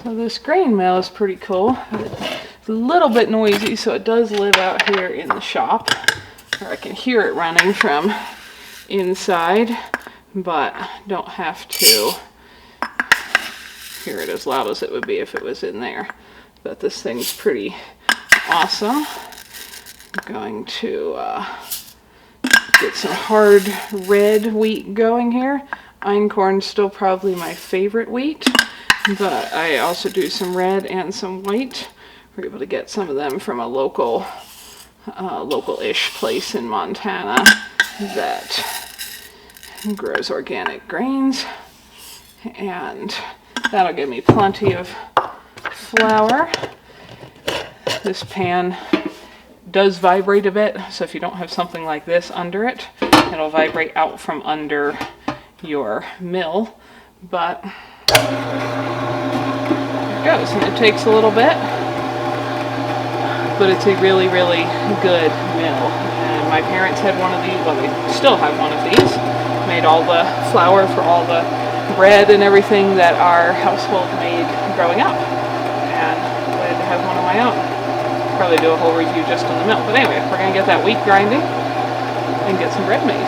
So this grain mill is pretty cool. It's a little bit noisy, so it does live out here in the shop, or I can hear it running from inside, but don't have to hear it as loud as it would be if it was in there. But this thing's pretty awesome. I'm going to get some hard red wheat going here. Einkorn's still probably my favorite wheat, but I also do some red and some white. We're able to get some of them from a local-ish place in Montana that grows organic grains, and that'll give me plenty of flour. This pan does vibrate a bit, so if you don't have something like this under it, it'll vibrate out from under your mill, but there it goes. And it takes a little bit, but it's a really, really good mill. And my parents had one of these, well, they still have one of these. Made all the flour for all the bread and everything that our household made growing up. And glad to have one of my own. Probably do a whole review just on the mill. But anyway, we're going to get that wheat grinding and get some bread made.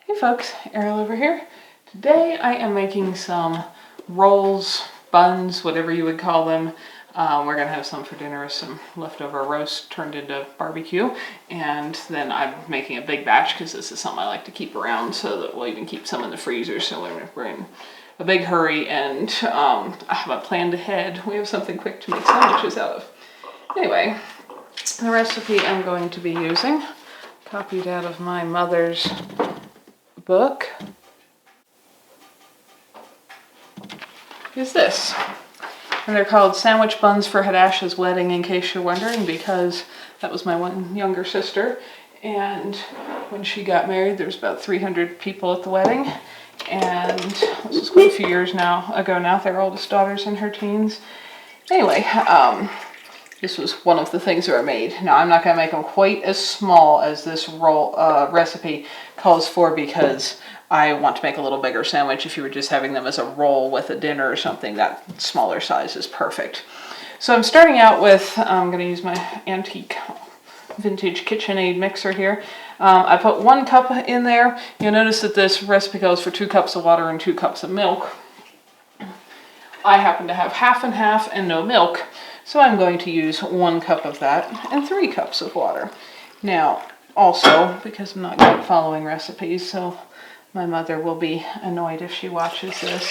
Hey folks, Ariel over here. Today I am making some rolls, buns, whatever you would call them. We're going to have some for dinner, some leftover roast turned into barbecue, and then I'm making a big batch because this is something I like to keep around, so that we'll even keep some in the freezer, so when we're in a big hurry and I haven't planned ahead, we have something quick to make sandwiches out of. Anyway, the recipe I'm going to be using, copied out of my mother's book, is this. And they're called sandwich buns for Hadash's wedding, in case you're wondering, because that was my one younger sister. And when she got married, there was about 300 people at the wedding. And this was quite a few years ago now. Their oldest daughter's in her teens. Anyway, this was one of the things that were made. Now, I'm not going to make them quite as small as this roll recipe calls for, because I want to make a little bigger sandwich. If you were just having them as a roll with a dinner or something, that smaller size is perfect. So I'm starting out with, I'm going to use my antique vintage KitchenAid mixer here. I put 1 cup in there. You'll notice that this recipe calls for 2 cups of water and 2 cups of milk. I happen to have half and half and no milk, so I'm going to use 1 cup of that and 3 cups of water. Now, also, because I'm not good at following recipes, so my mother will be annoyed if she watches this,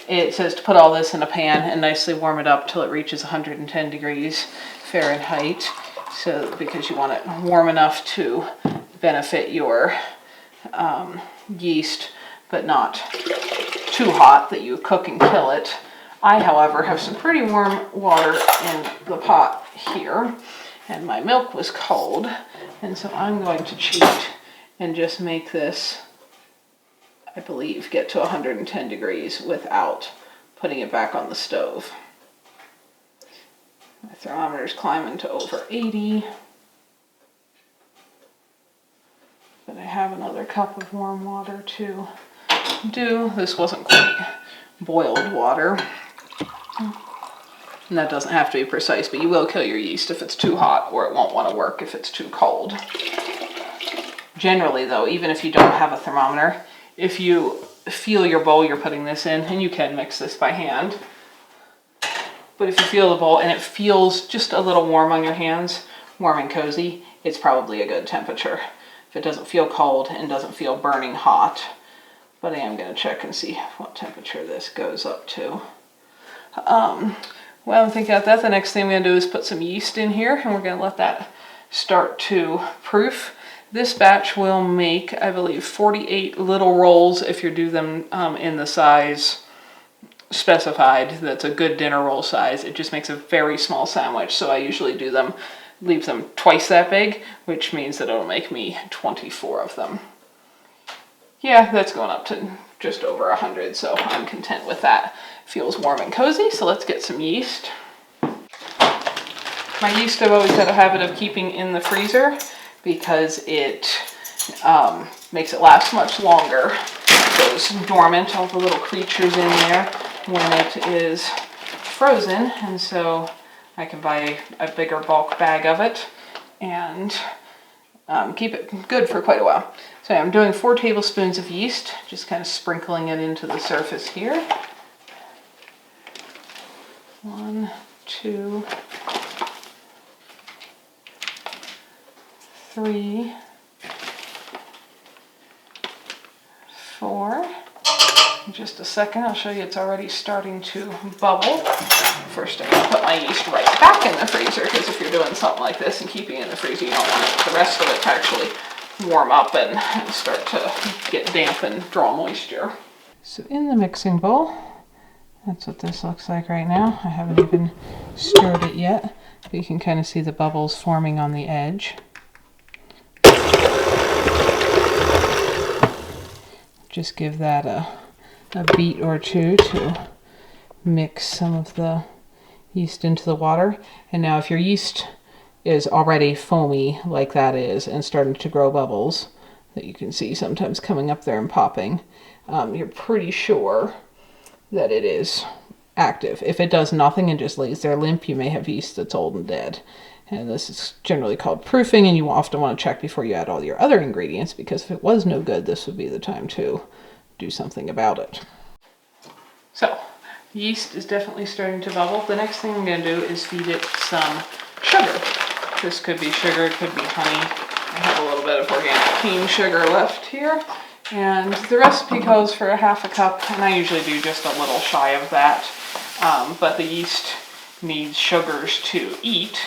it says to put all this in a pan and nicely warm it up till it reaches 110 degrees Fahrenheit. So, because you want it warm enough to benefit your yeast, but not too hot that you cook and kill it. I, however, have some pretty warm water in the pot here, and my milk was cold, and so I'm going to cheat and just make this, I believe, get to 110 degrees without putting it back on the stove. My thermometer's climbing to over 80. But I have another cup of warm water to do. This wasn't quite boiled water. And that doesn't have to be precise, but you will kill your yeast if it's too hot, or it won't want to work if it's too cold. Generally, though, even if you don't have a thermometer, if you feel your bowl you're putting this in, and you can mix this by hand, but if you feel the bowl and it feels just a little warm on your hands, warm and cozy, it's probably a good temperature. If it doesn't feel cold and doesn't feel burning hot, but I am going to check and see what temperature this goes up to. Well, I'm thinking about that. The next thing I'm going to do is put some yeast in here, and we're going to let that start to proof. This batch will make, I believe, 48 little rolls if you do them in the size specified. That's a good dinner roll size. It just makes a very small sandwich, so I usually do them, leave them twice that big, which means that it'll make me 24 of them. Yeah, that's going up to just over 100, so I'm content with that. Feels warm and cozy, so let's get some yeast. My yeast I've always had a habit of keeping in the freezer because it makes it last much longer. It goes dormant, all the little creatures in there when it is frozen, and so I can buy a bigger bulk bag of it and keep it good for quite a while. So I'm doing 4 tablespoons of yeast, just kind of sprinkling it into the surface here. 1, 2, 3, 4. In just a second, I'll show you it's already starting to bubble. First, I'm going to put my yeast right back in the freezer, because if you're doing something like this and keeping it in the freezer, you don't want the rest of it to actually warm up and start to get damp and draw moisture. So in the mixing bowl, that's what this looks like right now. I haven't even stirred it yet, but you can kind of see the bubbles forming on the edge. Just give that a beat or two to mix some of the yeast into the water. And now if your yeast is already foamy like that is and starting to grow bubbles that you can see sometimes coming up there and popping, you're pretty sure that it is active. If it does nothing and just lays there limp, you may have yeast that's old and dead. And this is generally called proofing, and you often want to check before you add all your other ingredients, because if it was no good, this would be the time to do something about it. So, yeast is definitely starting to bubble. The next thing I'm going to do is feed it some sugar. This could be sugar, it could be honey. I have a little bit of organic cane sugar left here. And the recipe calls for 1/2 cup, and I usually do just a little shy of that. But the yeast needs sugars to eat.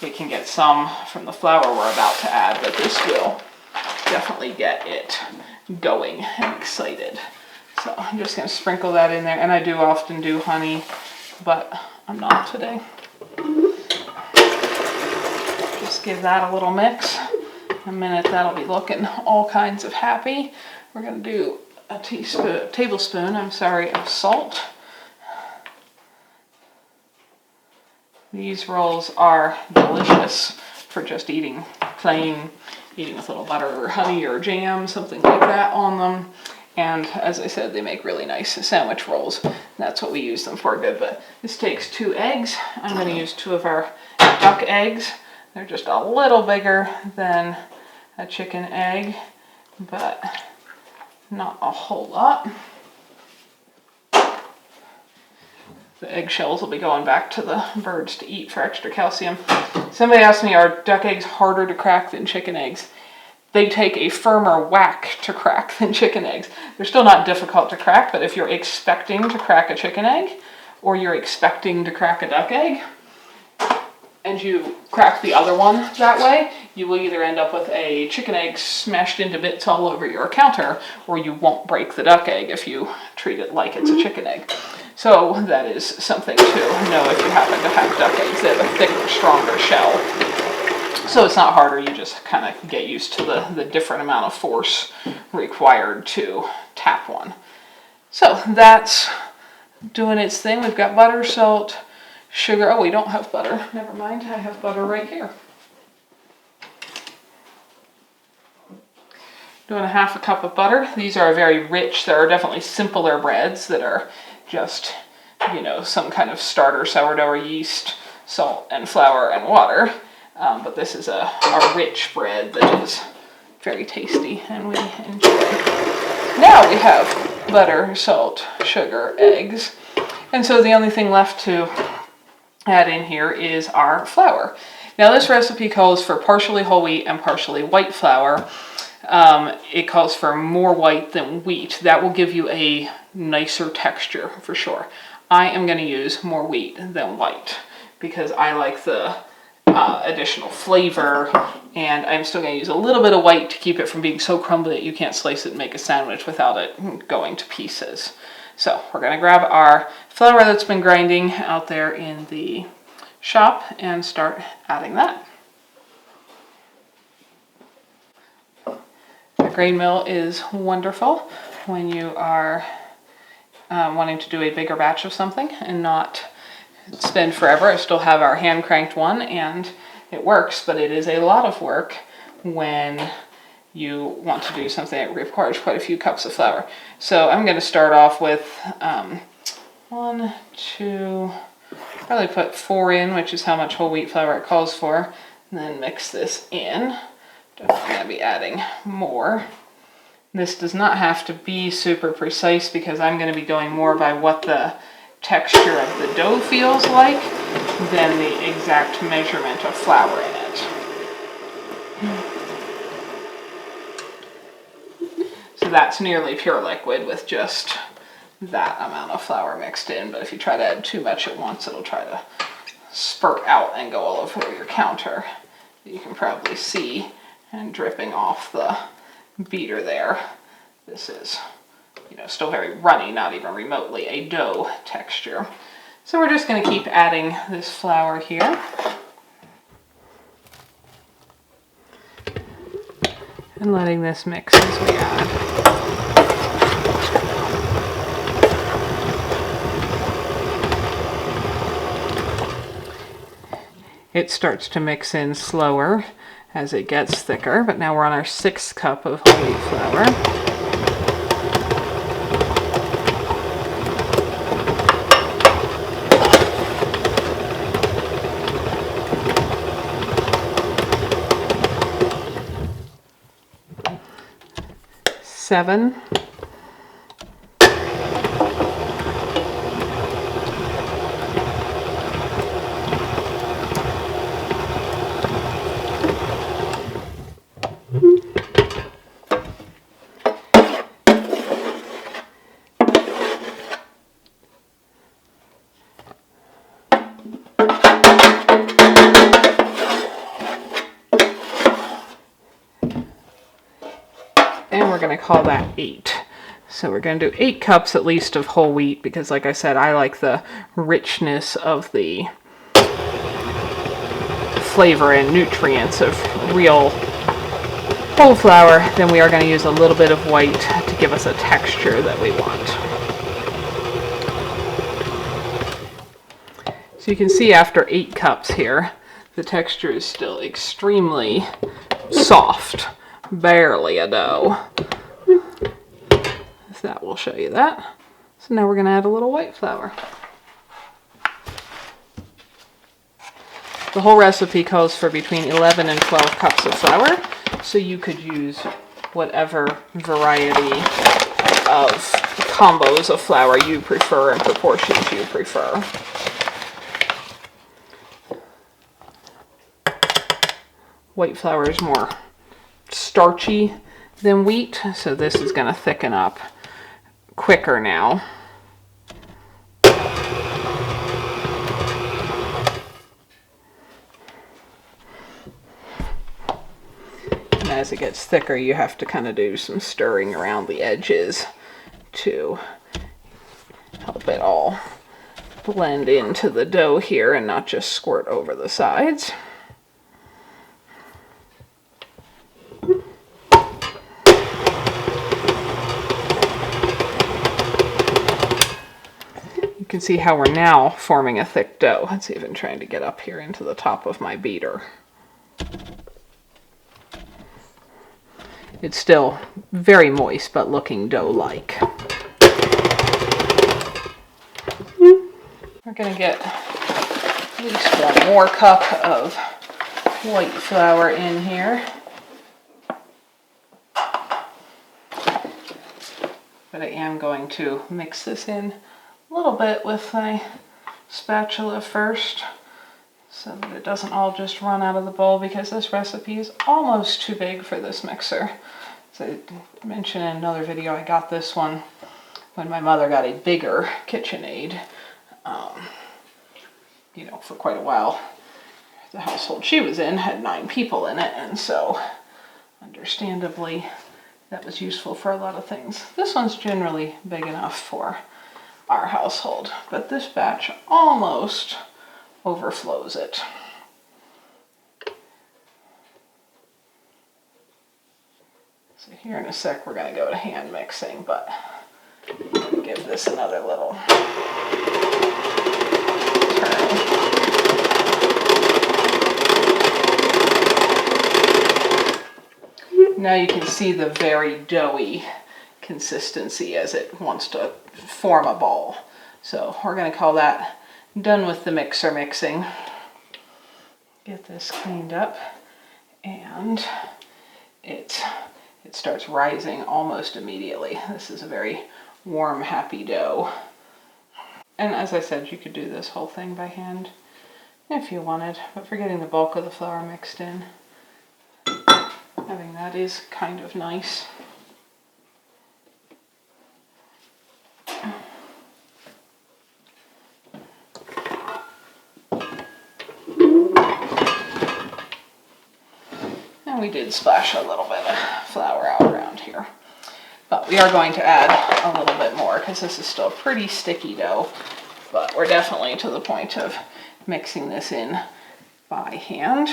It can get some from the flour we're about to add, but this will definitely get it going and excited. So I'm just going to sprinkle that in there, and I do often do honey, but I'm not today. Just give that a little mix. In a minute that'll be looking all kinds of happy. We're going to do a tablespoon of salt. These rolls are delicious for just eating plain, eating with a little butter or honey or jam, something like that on them. And as I said, they make really nice sandwich rolls. That's what we use them for good. But this takes 2 eggs. I'm going to use 2 of our duck eggs. They're just a little bigger than a chicken egg, but not a whole lot. The eggshells will be going back to the birds to eat for extra calcium. Somebody asked me, are duck eggs harder to crack than chicken eggs? They take a firmer whack to crack than chicken eggs. They're still not difficult to crack, but if you're expecting to crack a chicken egg, or you're expecting to crack a duck egg, and you crack the other one that way, you will either end up with a chicken egg smashed into bits all over your counter, or you won't break the duck egg if you treat it like it's a chicken egg. So that is something to know if you happen to have duck eggs. They have a thicker, stronger shell. So it's not harder, you just kind of get used to the different amount of force required to tap one. So that's doing its thing. We've got butter, salt, sugar. Oh, we don't have butter. Never mind, I have butter right here. Doing 1/2 cup of butter. These are very rich. There are definitely simpler breads that are just, some kind of starter sourdough or yeast, salt and flour and water. But this is a rich bread that is very tasty and we enjoy. Now we have butter, salt, sugar, eggs. And so the only thing left to add in here is our flour. Now this recipe calls for partially whole wheat and partially white flour. It calls for more white than wheat. That will give you a nicer texture for sure. I am going to use more wheat than white because I like the additional flavor, and I'm still going to use a little bit of white to keep it from being so crumbly that you can't slice it and make a sandwich without it going to pieces. So we're going to grab our flour that's been grinding out there in the shop and start adding that. The grain mill is wonderful when you are wanting to do a bigger batch of something and not spend forever. I still have our hand cranked one and it works, but it is a lot of work when you want to do something that requires quite a few cups of flour. So I'm going to start off with, 1, 2, probably put 4 in, which is how much whole wheat flour it calls for, and then mix this in. Definitely going to be adding more. This does not have to be super precise because I'm going to be going more by what the texture of the dough feels like than the exact measurement of flour in it. So that's nearly pure liquid with just that amount of flour mixed in, but if you try to add too much at once, it'll try to spurt out and go all over your counter. You can probably see and dripping off the beater there. This is, still very runny, not even remotely a dough texture. So we're just going to keep adding this flour here. And letting this mix as we add. It starts to mix in slower as it gets thicker, but now we're on our 6th cup of whole wheat flour. Seven. And we're going to call that 8. So we're going to do 8 cups at least of whole wheat because, like I said, I like the richness of the flavor and nutrients of real whole flour. Then we are going to use a little bit of white to give us a texture that we want. So you can see after 8 cups here, the texture is still extremely soft. Barely a dough. So that will show you that. So now we're going to add a little white flour. The whole recipe calls for between 11 and 12 cups of flour, so you could use whatever variety of combos of flour you prefer and proportions you prefer. White flour is more starchy than wheat, so this is going to thicken up quicker now. And as it gets thicker, you have to kind of do some stirring around the edges to help it all blend into the dough here and not just squirt over the sides. You can see how we're now forming a thick dough. It's even trying to get up here into the top of my beater. It's still very moist, but looking dough-like. We're going to get at least 1 more cup of white flour in here. But I am going to mix this in a little bit with my spatula first so that it doesn't all just run out of the bowl, because this recipe is almost too big for this mixer. As I mentioned in another video, I got this one when my mother got a bigger KitchenAid. For quite a while. The household she was in had 9 people in it, and so understandably that was useful for a lot of things. This one's generally big enough for our household, but this batch almost overflows it. So here in a sec we're going to go to hand mixing, but give this another little turn. Now you can see the very doughy consistency as it wants to form a ball. So we're going to call that done with the mixer mixing. Get this cleaned up, and it starts rising almost immediately. This is a very warm, happy dough. And as I said, you could do this whole thing by hand if you wanted, but for getting the bulk of the flour mixed in, having that is kind of nice. And we did splash a little bit of flour out around here. But we are going to add a little bit more because this is still a pretty sticky dough. But we're definitely to the point of mixing this in by hand.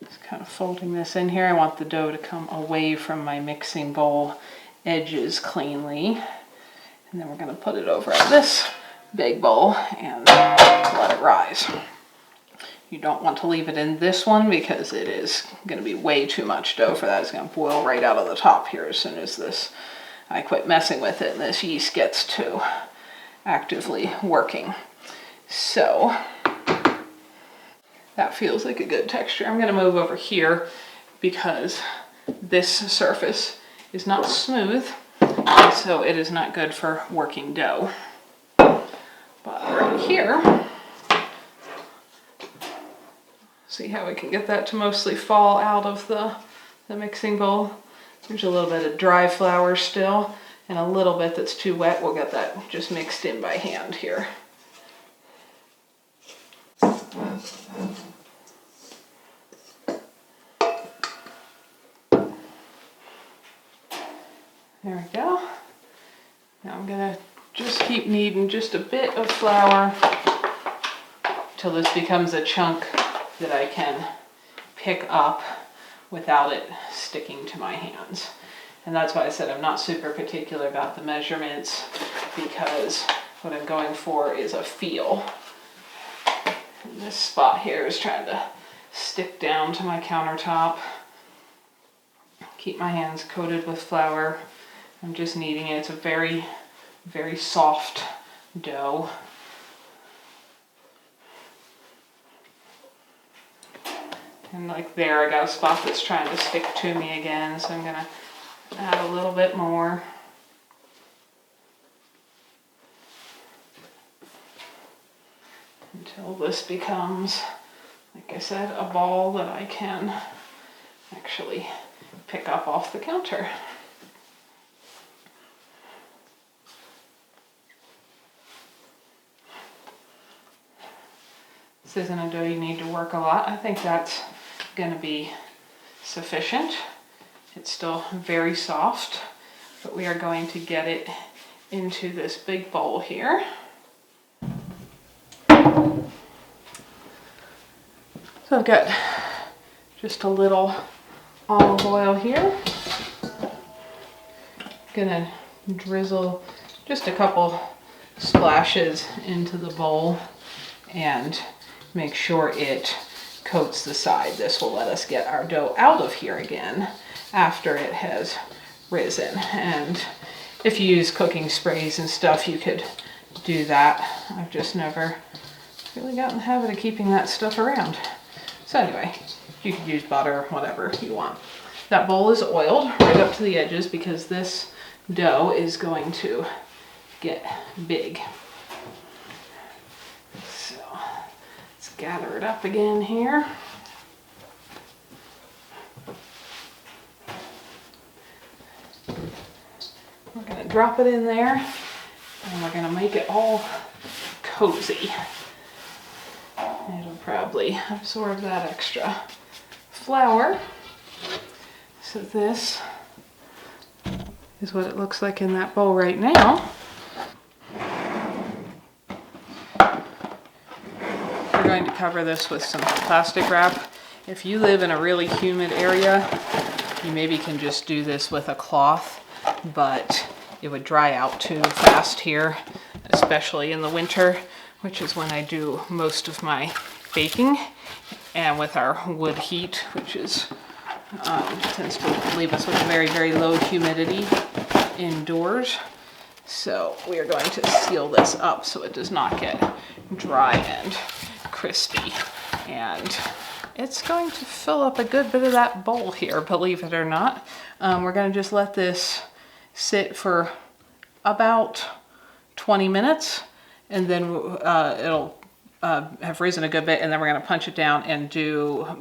Just kind of folding this in here. I want the dough to come away from my mixing bowl edges cleanly. And then we're going to put it over at this big bowl and let it rise. You don't want to leave it in this one because it is going to be way too much dough for that. It's going to boil right out of the top here as soon as I quit messing with it and this yeast gets to actively working. So that feels like a good texture. I'm going to move over here because this surface is not smooth, and so it is not good for working dough. But right here, see how we can get that to mostly fall out of the mixing bowl. There's a little bit of dry flour still and a little bit that's too wet. We'll get that just mixed in by hand here. There we go. Now I'm gonna just keep kneading just a bit of flour till this becomes a chunk that I can pick up without it sticking to my hands. And that's why I said I'm not super particular about the measurements, because what I'm going for is a feel. And this spot here is trying to stick down to my countertop. Keep my hands coated with flour. I'm just kneading it. It's a very, very soft dough. And like there, I got a spot that's trying to stick to me again, so I'm gonna add a little bit more. Until this becomes, like I said, a ball that I can actually pick up off the counter. This isn't a dough you need to work a lot. I think that's going to be sufficient. It's still very soft, but we are going to get it into this big bowl here. So I've got just a little olive oil here. Gonna drizzle just a couple splashes into the bowl and make sure it coats the side. This will let us get our dough out of here again after it has risen. And if you use cooking sprays and stuff, you could do that. I've just never really gotten the habit of keeping that stuff around. So anyway, you could use butter, whatever you want. That bowl is oiled right up to the edges because this dough is going to get big. So let's gather it up again here. We're going to drop it in there and we're going to make it all cozy. It'll probably absorb that extra flour. So this is what it looks like in that bowl right now. We're going to cover this with some plastic wrap. If you live in a really humid area, you maybe can just do this with a cloth, but it would dry out too fast here, especially in the winter, which is when I do most of my baking. And with our wood heat, which is tends to leave us with very, very low humidity indoors. So we are going to seal this up so it does not get dry and crispy. And it's going to fill up a good bit of that bowl here, believe it or not. We're going to just let this sit for about 20 minutes, and then it'll have risen a good bit, and then we're going to punch it down and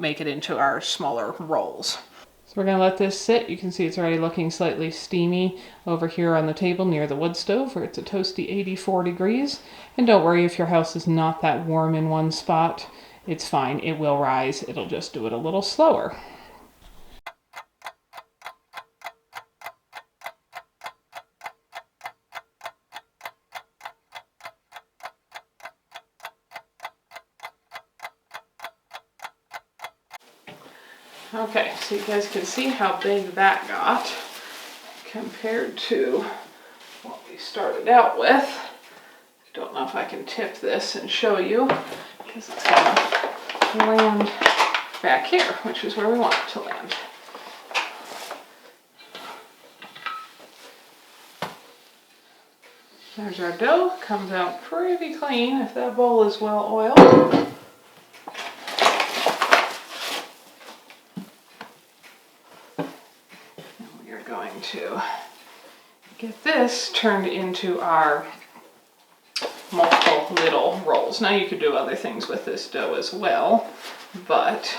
make it into our smaller rolls. So we're going to let this sit. You can see it's already looking slightly steamy over here on the table near the wood stove, where it's a toasty 84 degrees. And don't worry if your house is not that warm in one spot. It's fine. It will rise. It'll just do it a little slower. Okay, so you guys can see how big that got compared to what we started out with. I don't know if I can tip this and show you because it's going to land back here, which is where we want it to land. There's our dough. Comes out pretty clean if that bowl is well oiled. To get this turned into our multiple little rolls. Now you could do other things with this dough as well, but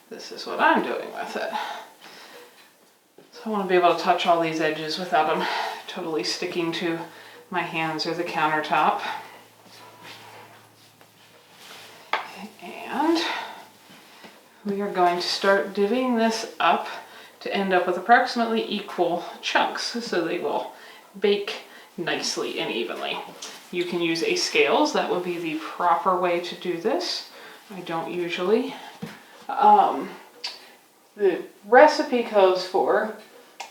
this is what I'm doing with it. So I want to be able to touch all these edges without them totally sticking to my hands or the countertop. And we are going to start divvying this up to end up with approximately equal chunks so they will bake nicely and evenly. You can use a scales. That would be the proper way to do this. I don't usually. The recipe calls for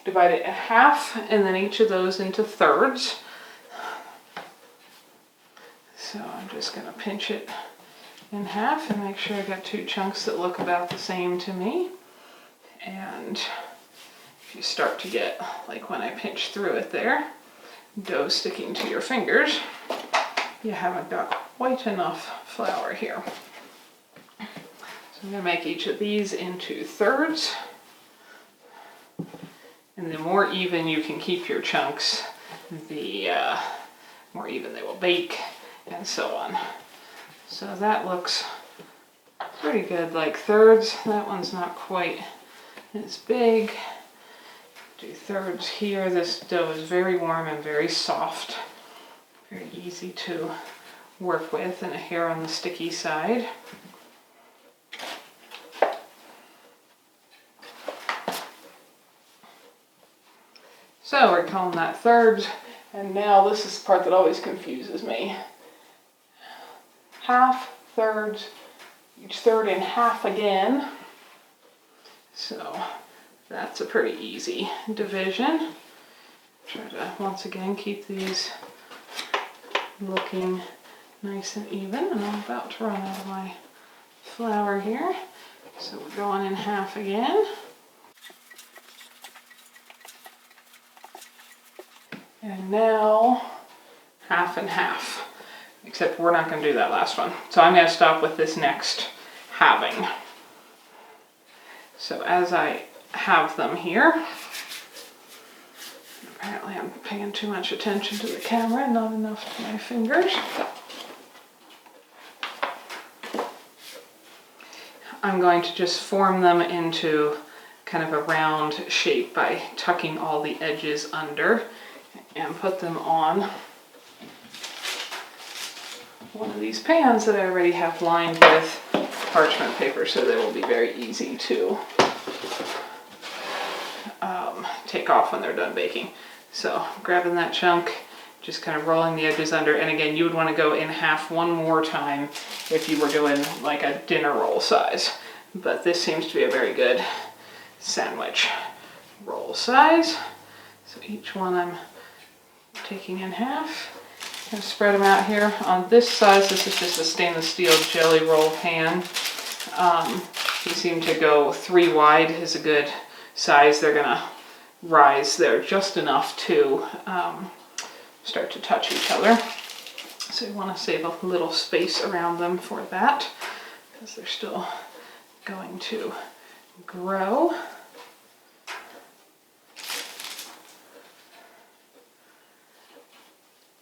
divide it in half and then each of those into thirds. So I'm just going to pinch it in half and make sure I got two chunks that look about the same to me. And if you start to get, like when I pinch through it there, dough sticking to your fingers, you haven't got quite enough flour here. So I'm going to make each of these into thirds. And the more even you can keep your chunks, the more even they will bake, and so on. So that looks pretty good, like thirds. That one's not quite as big. Do thirds here. This dough is very warm and very soft. Very easy to work with and a hair on the sticky side. So we're calling that thirds. And now this is the part that always confuses me. Half, thirds, each third in half again. So that's a pretty easy division. Try to once again keep these looking nice and even. And I'm about to run out of my flour here. So we're going in half again. And now half and half. Except we're not going to do that last one. So I'm going to stop with this next halving. So as I have them here, apparently I'm paying too much attention to the camera, not enough to my fingers. I'm going to just form them into kind of a round shape by tucking all the edges under and put them on one of these pans that I already have lined with parchment paper, so they will be very easy to take off when they're done baking. So grabbing that chunk, just kind of rolling the edges under, and again you would want to go in half one more time if you were doing like a dinner roll size, but this seems to be a very good sandwich roll size. So each one I'm taking in half. I'm going to spread them out here. On this size, this is just a stainless steel jelly roll pan. You seem to go 3 wide is a good size. They're going to rise there just enough to start to touch each other. So you want to save a little space around them for that, because they're still going to grow.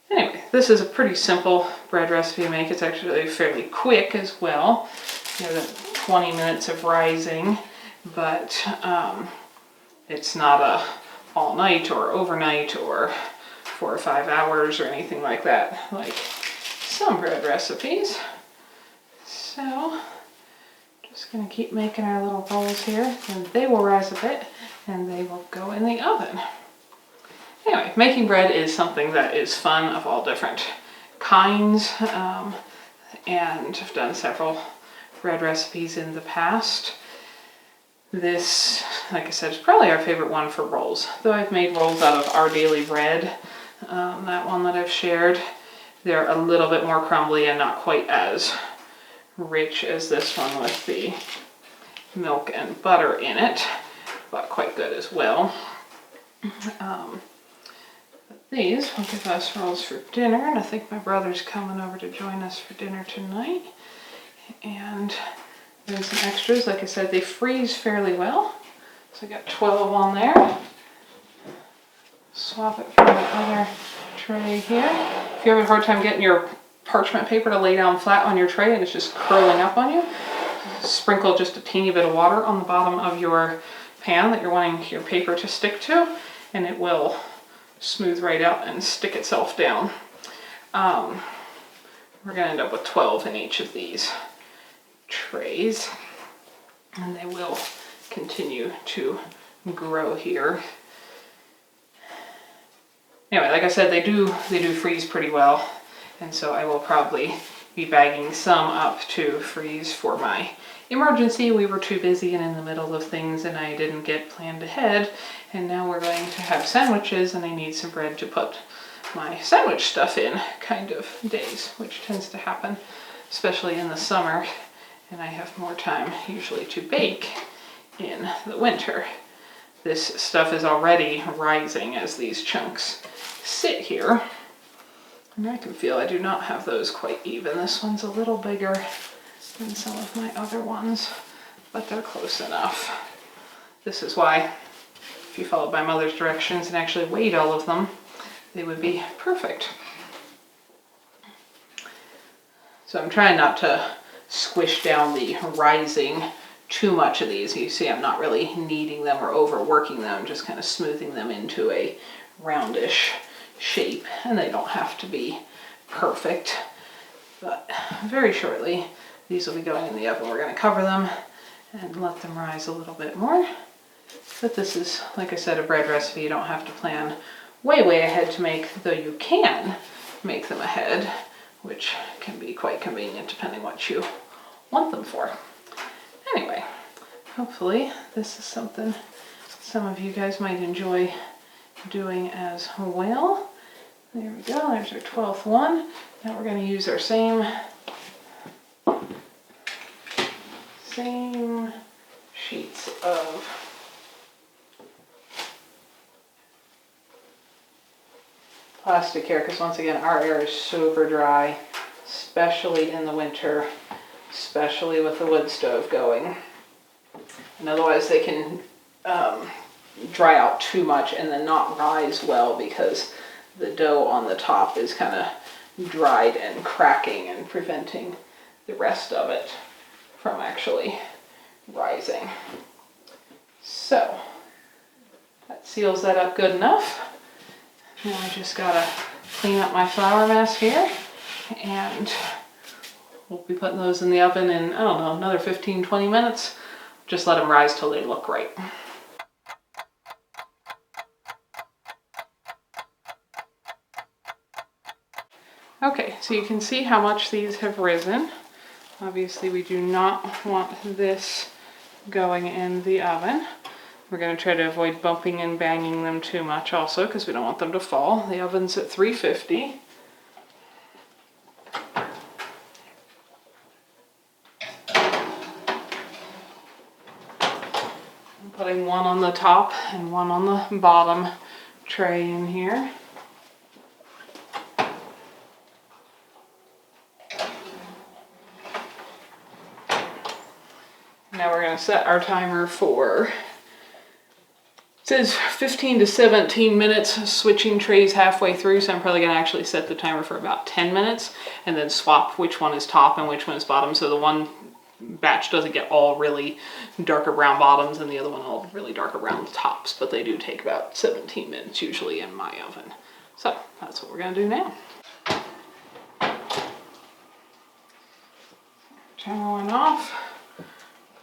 Anyway, this is a pretty simple bread recipe to make. It's actually fairly quick as well. You know, 20 minutes of rising, but it's not a all night or overnight or 4 or 5 hours or anything like that, like some bread recipes. So, just gonna keep making our little rolls here, and they will rise a bit, and they will go in the oven. Anyway, making bread is something that is fun of all different kinds, and I've done several bread recipes in the past. This, like I said, is probably our favorite one for rolls, though I've made rolls out of Our Daily Bread, that one that I've shared. They're a little bit more crumbly and not quite as rich as this one with the milk and butter in it, but quite good as well. These will give us rolls for dinner, and I think my brother's coming over to join us for dinner tonight. And then some extras, like I said, they freeze fairly well. So I got 12 on there. Swap it from the other tray here. If you have a hard time getting your parchment paper to lay down flat on your tray and it's just curling up on you, sprinkle just a teeny bit of water on the bottom of your pan that you're wanting your paper to stick to, and it will smooth right out and stick itself down. We're going to end up with 12 in each of these trays, and they will continue to grow here. Anyway, like I said, they do freeze pretty well, and so I will probably be bagging some up to freeze for my emergency. We were too busy and in the middle of things, and I didn't get planned ahead, and now we're going to have sandwiches, and I need some bread to put my sandwich stuff in kind of days, which tends to happen, especially in the summer, and I have more time usually to bake in the winter. This stuff is already rising as these chunks sit here, and I can feel I do not have those quite even. This one's a little bigger than some of my other ones, but they're close enough. This is why, if you followed my mother's directions and actually weighed all of them, they would be perfect. So I'm trying not to squish down the rising too much of these. You see, I'm not really kneading them or overworking them, just kind of smoothing them into a roundish shape, and they don't have to be perfect. But very shortly, these will be going in the oven. We're going to cover them and let them rise a little bit more. But this is, like I said, a bread recipe. You don't have to plan way ahead to make, though you can make them ahead, which can be quite convenient depending what you want them for. Anyway, hopefully this is something some of you guys might enjoy doing as well. There we go, there's our 12th one. Now we're going to use our same sheets of plastic here, because once again our air is super dry, especially in the winter, especially with the wood stove going. And otherwise they can dry out too much and then not rise well, because the dough on the top is kind of dried and cracking and preventing the rest of it from actually rising. So that seals that up good enough. Now I just gotta clean up my flour mess here, and we'll be putting those in the oven in, I don't know, another 15-20 minutes. Just let them rise till they look right. Okay, so you can see how much these have risen. Obviously we do not want this going in the oven. We're going to try to avoid bumping and banging them too much also, because we don't want them to fall. The oven's at 350. I'm putting one on the top and one on the bottom tray in here. Now we're going to set our timer for, it says 15 to 17 minutes, switching trays halfway through, so I'm probably going to actually set the timer for about 10 minutes and then swap which one is top and which one is bottom, so the one batch doesn't get all really darker brown bottoms and the other one all really darker brown tops, but they do take about 17 minutes usually in my oven. So that's what we're going to do now. Timer went off.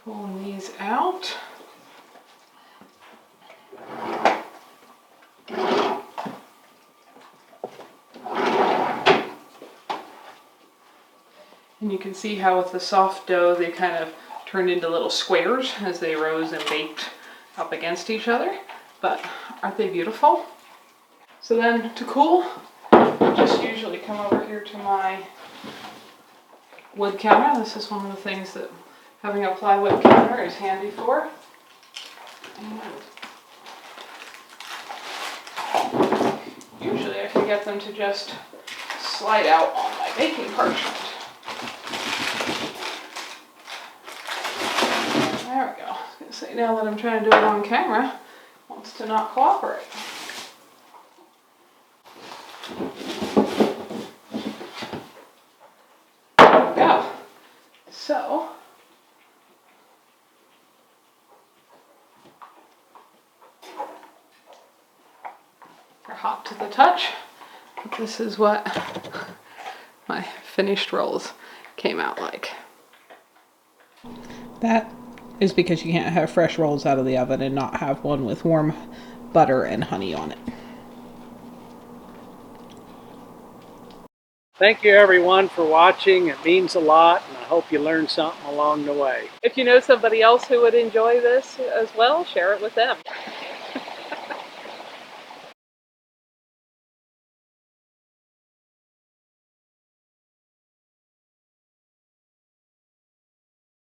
Pulling these out. And you can see how with the soft dough they kind of turned into little squares as they rose and baked up against each other. But aren't they beautiful? So then to cool, I just usually come over here to my wood counter. This is one of the things that having a plywood counter is handy for. And usually I can get them to just slide out on my baking parchment. There we go. I was going to say, now that I'm trying to do it on camera, it wants to not cooperate. There we go. So, they're hot to the touch. But this is what my finished rolls came out like. That is because you can't have fresh rolls out of the oven and not have one with warm butter and honey on it. Thank you everyone for watching. It means a lot, and I hope you learned something along the way. If you know somebody else who would enjoy this as well, share it with them.